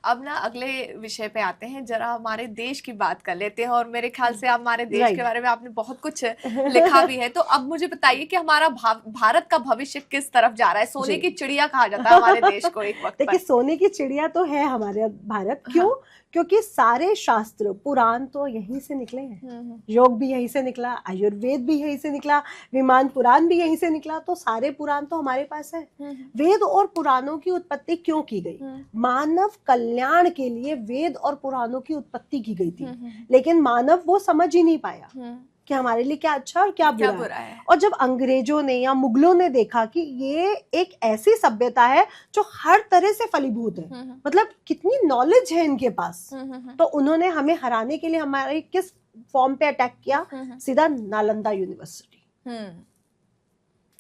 अब ना अगले विषय पे आते हैं, जरा हमारे देश की बात कर लेते हैं। और मेरे ख्याल से हमारे देश के बारे में आपने बहुत कुछ लिखा भी है, तो अब मुझे बताइए कि हमारा भारत का भविष्य किस तरफ जा रहा है? सोने की चिड़िया कहा जाता है हमारे देश को एक वक्त पर। देखिए, सोने की चिड़िया तो है हमारे भारत। क्यों? क्योंकि सारे शास्त्र पुराण तो यहीं से निकले हैं। योग भी यहीं से निकला, आयुर्वेद भी यहीं से निकला, विमान पुराण भी यहीं से निकला, तो सारे पुराण तो हमारे पास है। वेद और पुराणों की उत्पत्ति क्यों की गई? मानव कल्याण के लिए वेद और पुराणों की उत्पत्ति की गई थी, लेकिन मानव वो समझ ही नहीं पाया कि हमारे लिए क्या अच्छा और क्या बुरा है। और जब अंग्रेजों ने या मुगलों ने देखा कि ये एक ऐसी सभ्यता है जो हर तरह से फलीभूत है, मतलब कितनी नॉलेज है इनके पास, तो उन्होंने हमें हराने के लिए हमारे किस फॉर्म पे अटैक किया? सीधा नालंदा यूनिवर्सिटी।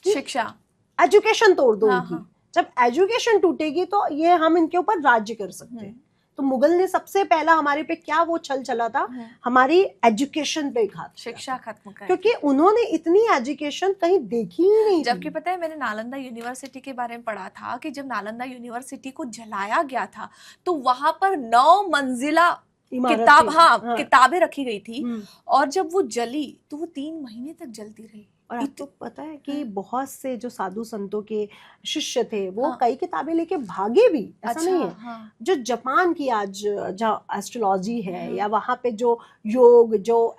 शिक्षा, एजुकेशन तोड़ दो इनकी। जब एजुकेशन टूटेगी तो ये हम इनके ऊपर राज्य कर सकते हैं। तो मुगल ने सबसे पहला हमारे पे क्या वो छल चला था? हमारी एजुकेशन पे घात, शिक्षा खत्म कर, क्योंकि उन्होंने इतनी एजुकेशन कहीं देखी ही नहीं। जबकि पता है, मैंने नालंदा यूनिवर्सिटी के बारे में पढ़ा था कि जब नालंदा यूनिवर्सिटी को जलाया गया था तो वहां पर 9 मंजिला किताबें रखी गई थी, और जब वो जली तो वो 3 महीने तक जलती रही। और आपको पता है कि बहुत से जो साधु संतों के शिष्य थे वो कई किताबें लेके भागे भी, ऐसा नहीं है। जो जापान की आज जहाँ एस्ट्रोलॉजी है या वहां पे जो योग, जो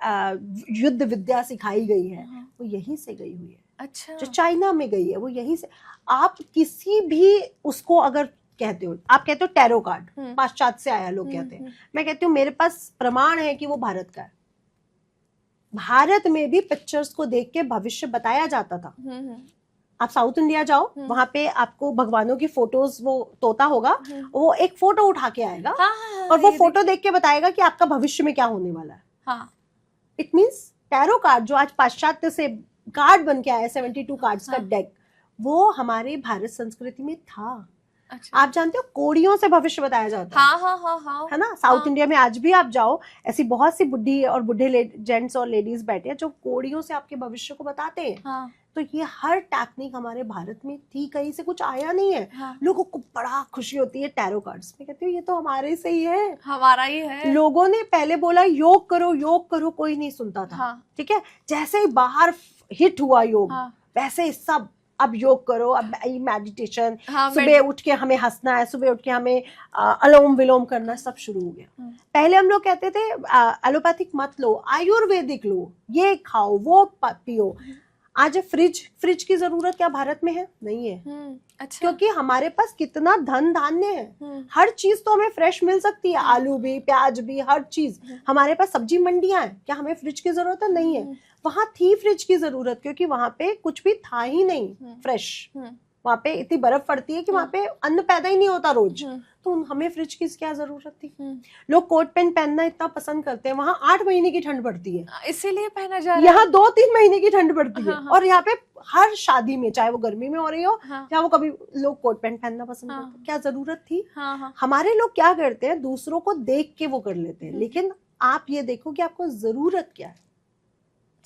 युद्ध विद्या सिखाई गई है, वो यहीं से गई हुई है। अच्छा। जो चाइना में गई है वो यहीं से। आप किसी भी उसको अगर कहते हो, आप कहते हो टैरो कार्ड पाश्चात्य से आया, लोग कहते हैं। मैं कहती हूँ मेरे पास प्रमाण है कि वो भारत का है। भारत में भी पिक्चर्स को देख के भविष्य बताया जाता था। आप साउथ इंडिया जाओ, वहां पे आपको भगवानों की फोटोज, वो तोता होगा, वो एक फोटो उठा के आएगा और वो फोटो देख के बताएगा कि आपका भविष्य में क्या होने वाला है। इट मीन्स टैरो कार्ड जो आज पाश्चात्य से कार्ड बन के आया, 72 कार्ड्स का डेक, वो हमारे भारत संस्कृति में था। अच्छा। आप जानते हो कोड़ियों से भविष्य बताया जाता है। हाँ। है ना? साउथ इंडिया में आज भी आप जाओ, ऐसी बहुत सी बुढ़ी और बुढ़े जेंट्स और लेडीज बैठे हैं जो कोड़ियों से आपके भविष्य को बताते हैं। तो ये हर टेक्निक हमारे भारत में थी, कहीं से कुछ आया नहीं है। लोगों को बड़ा खुशी होती है टैरो कार्ड्स में, कहते हो ये तो हमारे से ही है, हमारा ही है। लोगों ने पहले बोला योग करो, कोई नहीं सुनता था। ठीक है, जैसे ही बाहर हिट हुआ योग, वैसे सब अब योग करो, अब मेडिटेशन, सुबह उठ के हमें हंसना है, सुबह उठ के हमें अनुलोम विलोम करना, सब शुरू हो गया। पहले हम लोग कहते थे एलोपैथिक मत लो, आयुर्वेदिक लो, ये खाओ, वो पियो। आज फ्रिज की जरूरत क्या भारत में है? नहीं है। अच्छा। क्योंकि हमारे पास कितना धन धान्य है, हर चीज तो हमें फ्रेश मिल सकती है, आलू भी, प्याज भी, हर चीज। हमारे पास सब्जी मंडियां हैं, क्या हमें फ्रिज की जरूरत है? नहीं है। वहां थी फ्रिज की जरूरत, क्योंकि वहां पे कुछ भी था ही नहीं फ्रेश। वहां पे इतनी बर्फ पड़ती है कि वहां पे अन्न पैदा ही नहीं होता रोज, तो हमें फ्रिज की क्या जरूरत थी? लोग कोट पैंट पहनना इतना पसंद करते हैं, वहां 8 महीने की ठंड पड़ती है, इसीलिए पहना जा रहा है। यहाँ 2-3 महीने की ठंड पड़ती है। और यहाँ पे हर शादी में, चाहे वो गर्मी में हो रही हो या वो कभी, लोग कोट पैंट पहनना पसंद करते हैं। क्या जरूरत थी? हमारे लोग क्या करते हैं, दूसरों को देख के वो कर लेते हैं, लेकिन आप ये देखो कि आपको जरूरत क्या है।